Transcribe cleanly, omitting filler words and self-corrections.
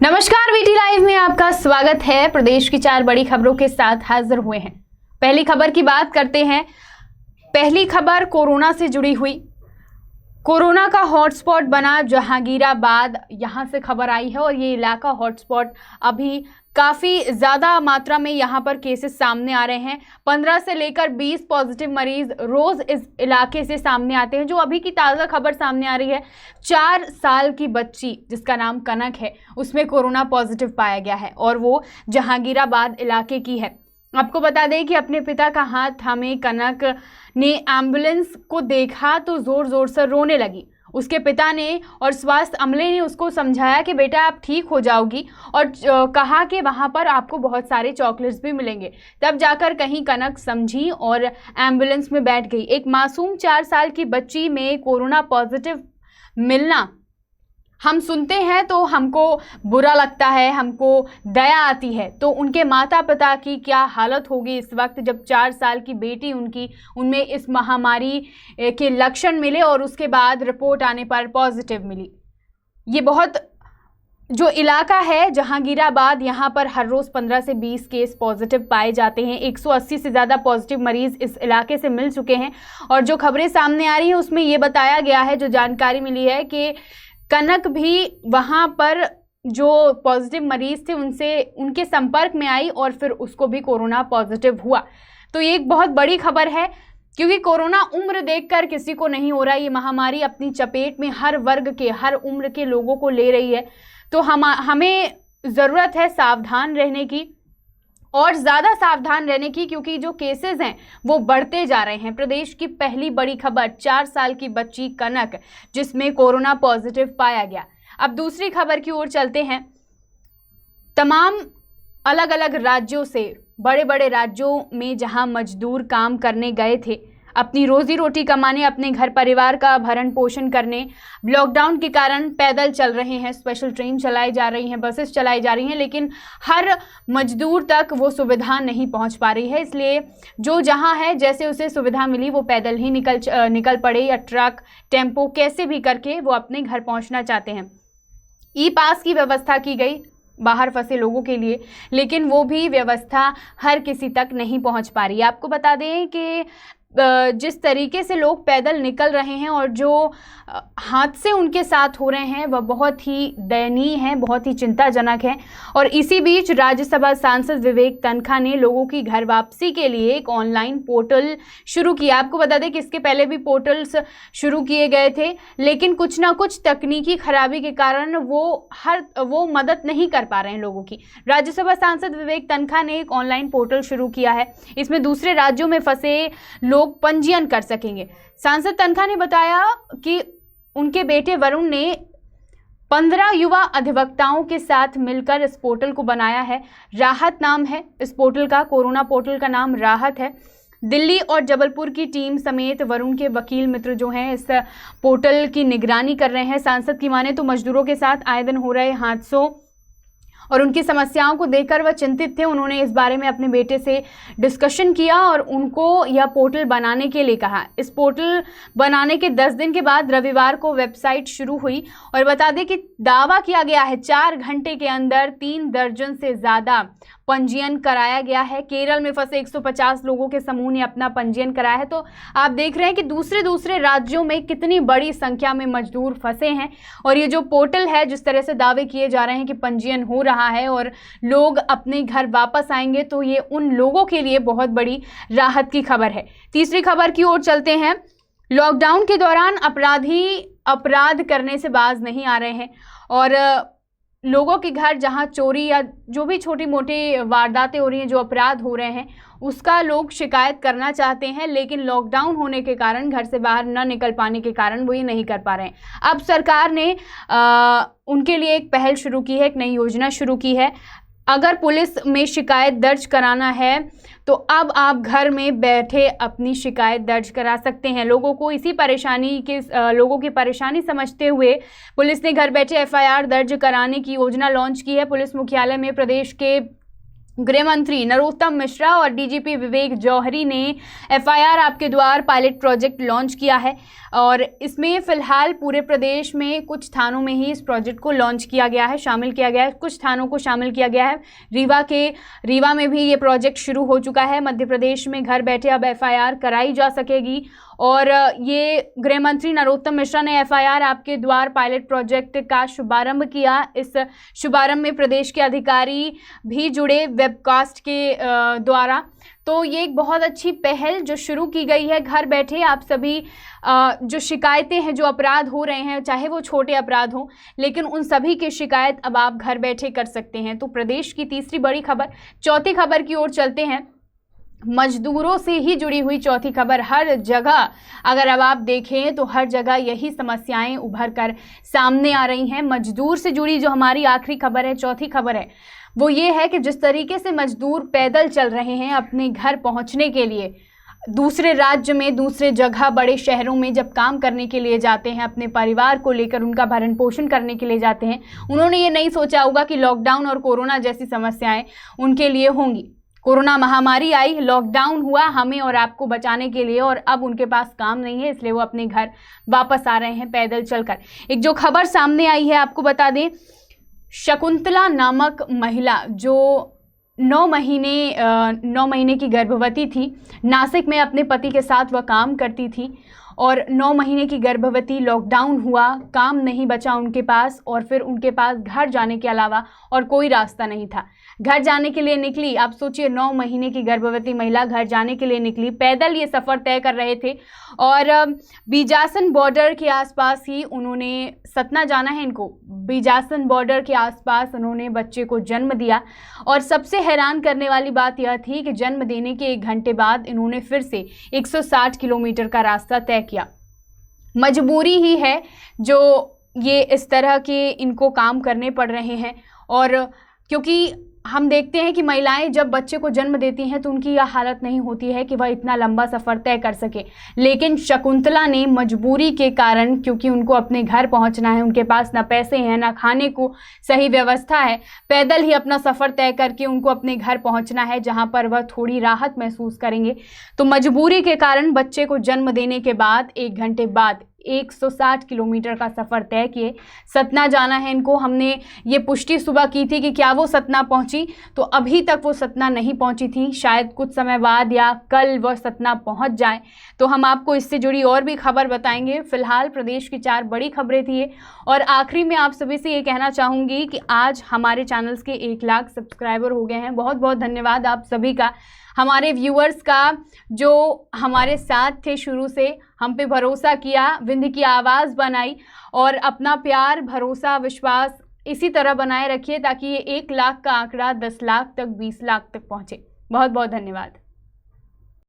नमस्कार, VT live में आपका स्वागत है। प्रदेश की 4 बड़ी खबरों के साथ हाजिर हुए हैं। पहली खबर की बात करते हैं। पहली खबर कोरोना से जुड़ी हुई। कोरोना का हॉटस्पॉट बना जहांगीराबाद, यहां से खबर आई है और ये इलाका हॉटस्पॉट अभी काफ़ी ज़्यादा मात्रा में यहाँ पर केसेस सामने आ रहे हैं। 15 से लेकर 20 पॉजिटिव मरीज रोज़ इस इलाके से सामने आते हैं। जो अभी की ताज़ा खबर सामने आ रही है, 4 साल की बच्ची जिसका नाम कनक है, उसमें कोरोना पॉजिटिव पाया गया है और वो जहांगीराबाद इलाके की है। आपको बता दें कि अपने पिता का हाथ थामे कनक ने एम्बुलेंस को देखा तो ज़ोर ज़ोर से रोने लगी। उसके पिता ने और स्वास्थ्य अमले ने उसको समझाया कि बेटा आप ठीक हो जाओगी और कहा कि वहाँ पर आपको बहुत सारे चॉकलेट्स भी मिलेंगे। तब जाकर कहीं कनक समझी और एम्बुलेंस में बैठ गई। एक मासूम 4 साल की बच्ची में कोरोना पॉजिटिव मिलना हम सुनते हैं तो हमको बुरा लगता है, हमको दया आती है। तो उनके माता पिता की क्या हालत होगी इस वक्त, जब 4 साल की बेटी उनमें इस महामारी के लक्षण मिले और उसके बाद रिपोर्ट आने पर पॉजिटिव मिली। ये बहुत जो इलाका है जहांगीराबाद, यहाँ पर हर रोज़ 15 से 20 केस पॉजिटिव पाए जाते हैं। 180 से ज़्यादा पॉजिटिव मरीज़ इस इलाके से मिल चुके हैं और जो खबरें सामने आ रही हैं उसमें ये बताया गया है, जो जानकारी मिली है कि कनक भी वहाँ पर जो पॉजिटिव मरीज़ थे उनके संपर्क में आई और फिर उसको भी कोरोना पॉजिटिव हुआ। तो ये एक बहुत बड़ी खबर है, क्योंकि कोरोना उम्र देखकर किसी को नहीं हो रहा। ये महामारी अपनी चपेट में हर वर्ग के, हर उम्र के लोगों को ले रही है। तो हमें ज़रूरत है सावधान रहने की और ज़्यादा सावधान रहने की, क्योंकि जो केसेस हैं वो बढ़ते जा रहे हैं। प्रदेश की पहली बड़ी खबर, 4 साल की बच्ची कनक जिसमें कोरोना पॉजिटिव पाया गया। अब दूसरी खबर की ओर चलते हैं। तमाम अलग अलग राज्यों से, बड़े बड़े राज्यों में जहां मजदूर काम करने गए थे, अपनी रोजी रोटी कमाने, अपने घर परिवार का भरण पोषण करने, लॉकडाउन के कारण पैदल चल रहे हैं। स्पेशल ट्रेन चलाई जा रही हैं, बसेस चलाई जा रही हैं, लेकिन हर मजदूर तक वो सुविधा नहीं पहुंच पा रही है। इसलिए जो जहां है, जैसे उसे सुविधा मिली वो पैदल ही निकल पड़े या ट्रक, टेम्पो, कैसे भी करके वो अपने घर पहुंचना चाहते हैं। ई पास की व्यवस्था की गई बाहर फंसे लोगों के लिए, लेकिन वो भी व्यवस्था हर किसी तक नहीं पहुंच पा रही है। आपको बता दें कि जिस तरीके से लोग पैदल निकल रहे हैं और जो हादसे उनके साथ हो रहे हैं वह बहुत ही दयनीय है, बहुत ही चिंताजनक है। और इसी बीच राज्यसभा सांसद विवेक तनखा ने लोगों की घर वापसी के लिए एक ऑनलाइन पोर्टल शुरू किया। आपको बता दें कि इसके पहले भी पोर्टल्स शुरू किए गए थे, लेकिन कुछ ना कुछ तकनीकी खराबी के कारण वो मदद नहीं कर पा रहे हैं लोगों की। राज्यसभा सांसद विवेक तनखा ने एक ऑनलाइन पोर्टल शुरू किया है। इसमें दूसरे राज्यों में फंसे लोग पंजीयन कर सकेंगे। सांसद तनखा ने बताया कि उनके बेटे वरुण ने 15 युवा अधिवक्ताओं के साथ मिलकर इस पोर्टल को बनाया है। राहत नाम है इस पोर्टल का, कोरोना पोर्टल का नाम राहत है। दिल्ली और जबलपुर की टीम समेत वरुण के वकील मित्र जो हैं इस पोर्टल की निगरानी कर रहे हैं। सांसद की माने तो मजदूरों के साथ आए दिन हो रहे हादसों और उनकी समस्याओं को देखकर वह चिंतित थे। उन्होंने इस बारे में अपने बेटे से डिस्कशन किया और उनको यह पोर्टल बनाने के लिए कहा। इस पोर्टल बनाने के 10 दिन के बाद रविवार को वेबसाइट शुरू हुई और बता दें कि दावा किया गया है 4 घंटे के अंदर 3 दर्जन से ज़्यादा पंजीयन कराया गया है। केरल में फंसे 150 लोगों के समूह ने अपना पंजीयन कराया है। तो आप देख रहे हैं कि दूसरे राज्यों में कितनी बड़ी संख्या में मजदूर फंसे हैं और ये जो पोर्टल है, जिस तरह से दावे किए जा रहे हैं कि पंजीयन हो रहा है और लोग अपने घर वापस आएंगे, तो ये उन लोगों के लिए बहुत बड़ी राहत की खबर है। तीसरी खबर की ओर चलते हैं। लॉकडाउन के दौरान अपराधी अपराध करने से बाज नहीं आ रहे हैं और लोगों के घर जहां चोरी या जो भी छोटी मोटी वारदातें हो रही हैं, जो अपराध हो रहे हैं, उसका लोग शिकायत करना चाहते हैं, लेकिन लॉकडाउन होने के कारण, घर से बाहर न निकल पाने के कारण वो ये नहीं कर पा रहे हैं। अब सरकार ने उनके लिए एक पहल शुरू की है, एक नई योजना शुरू की है। अगर पुलिस में शिकायत दर्ज कराना है तो अब आप घर में बैठे अपनी शिकायत दर्ज करा सकते हैं। लोगों की परेशानी समझते हुए पुलिस ने घर बैठे FIR दर्ज कराने की योजना लॉन्च की है। पुलिस मुख्यालय में प्रदेश के गृह मंत्री नरोत्तम मिश्रा और DGP विवेक जौहरी ने FIR आपके द्वार पायलट प्रोजेक्ट लॉन्च किया है। और इसमें फ़िलहाल पूरे प्रदेश में कुछ थानों में ही इस प्रोजेक्ट को लॉन्च किया गया है, शामिल किया गया है, कुछ थानों को शामिल किया गया है। रीवा में भी ये प्रोजेक्ट शुरू हो चुका है। मध्य प्रदेश में घर बैठे अब FIR कराई जा सकेगी और ये गृह मंत्री नरोत्तम मिश्रा ने FIR आपके द्वार पायलट प्रोजेक्ट का शुभारंभ किया। इस शुभारंभ में प्रदेश के अधिकारी भी जुड़े वेबकास्ट के द्वारा। तो ये एक बहुत अच्छी पहल जो शुरू की गई है। घर बैठे आप सभी जो शिकायतें हैं, जो अपराध हो रहे हैं, चाहे वो छोटे अपराध हों, लेकिन उन सभी की शिकायत अब आप घर बैठे कर सकते हैं। तो प्रदेश की तीसरी बड़ी खबर, चौथी खबर की ओर चलते हैं। मजदूरों से ही जुड़ी हुई चौथी खबर। हर जगह अगर अब आप देखें तो हर जगह यही समस्याएं उभर कर सामने आ रही हैं। मजदूर से जुड़ी जो हमारी आखिरी खबर है, चौथी खबर है, वो ये है कि जिस तरीके से मजदूर पैदल चल रहे हैं अपने घर पहुंचने के लिए, दूसरे राज्य में, दूसरे जगह, बड़े शहरों में जब काम करने के लिए जाते हैं, अपने परिवार को लेकर उनका भरण पोषण करने के लिए जाते हैं, उन्होंने ये नहीं सोचा होगा कि लॉकडाउन और कोरोना जैसी समस्याएं उनके लिए होंगी। कोरोना महामारी आई, लॉकडाउन हुआ हमें और आपको बचाने के लिए, और अब उनके पास काम नहीं है, इसलिए वो अपने घर वापस आ रहे हैं पैदल चलकर। एक जो खबर सामने आई है आपको बता दें, शकुंतला नामक महिला जो 9 महीने की गर्भवती थी, नासिक में अपने पति के साथ वह काम करती थी और 9 महीने की गर्भवती, लॉकडाउन हुआ, काम नहीं बचा उनके पास और फिर उनके पास घर जाने के अलावा और कोई रास्ता नहीं था। घर जाने के लिए निकली। आप सोचिए, 9 महीने की गर्भवती महिला घर जाने के लिए निकली, पैदल ये सफ़र तय कर रहे थे और बीजासन बॉर्डर के आसपास ही उन्होंने, सतना जाना है इनको, बीजासन बॉर्डर के आसपास उन्होंने बच्चे को जन्म दिया। और सबसे हैरान करने वाली बात यह थी कि जन्म देने के 1 घंटे बाद इन्होंने फिर से 160 किलोमीटर का रास्ता तय किया। मजबूरी ही है जो ये इस तरह के इनको काम करने पड़ रहे हैं। और क्योंकि हम देखते हैं कि महिलाएं जब बच्चे को जन्म देती हैं तो उनकी यह हालत नहीं होती है कि वह इतना लंबा सफ़र तय कर सके, लेकिन शकुंतला ने मजबूरी के कारण, क्योंकि उनको अपने घर पहुंचना है, उनके पास ना पैसे हैं, ना खाने को सही व्यवस्था है, पैदल ही अपना सफ़र तय करके उनको अपने घर पहुंचना है जहां पर वह थोड़ी राहत महसूस करेंगे। तो मजबूरी के कारण बच्चे को जन्म देने के बाद 1 घंटे बाद 160 किलोमीटर का सफ़र तय किए। सतना जाना है इनको। हमने ये पुष्टि सुबह की थी कि क्या वो सतना पहुंची, तो अभी तक वो सतना नहीं पहुंची थी। शायद कुछ समय बाद या कल वह सतना पहुंच जाए तो हम आपको इससे जुड़ी और भी खबर बताएंगे। फिलहाल प्रदेश की 4 बड़ी खबरें थी और आखिरी में आप सभी से ये कहना चाहूँगी कि आज हमारे चैनल्स के 1 लाख सब्सक्राइबर हो गए हैं। बहुत बहुत धन्यवाद आप सभी का, हमारे व्यूअर्स का, जो हमारे साथ थे शुरू से, हम पे भरोसा किया, विंध्य की आवाज़ बनाई और अपना प्यार, भरोसा, विश्वास इसी तरह बनाए रखिए ताकि ये 1 लाख का आंकड़ा 10 लाख तक, 20 लाख तक पहुँचे। बहुत बहुत धन्यवाद।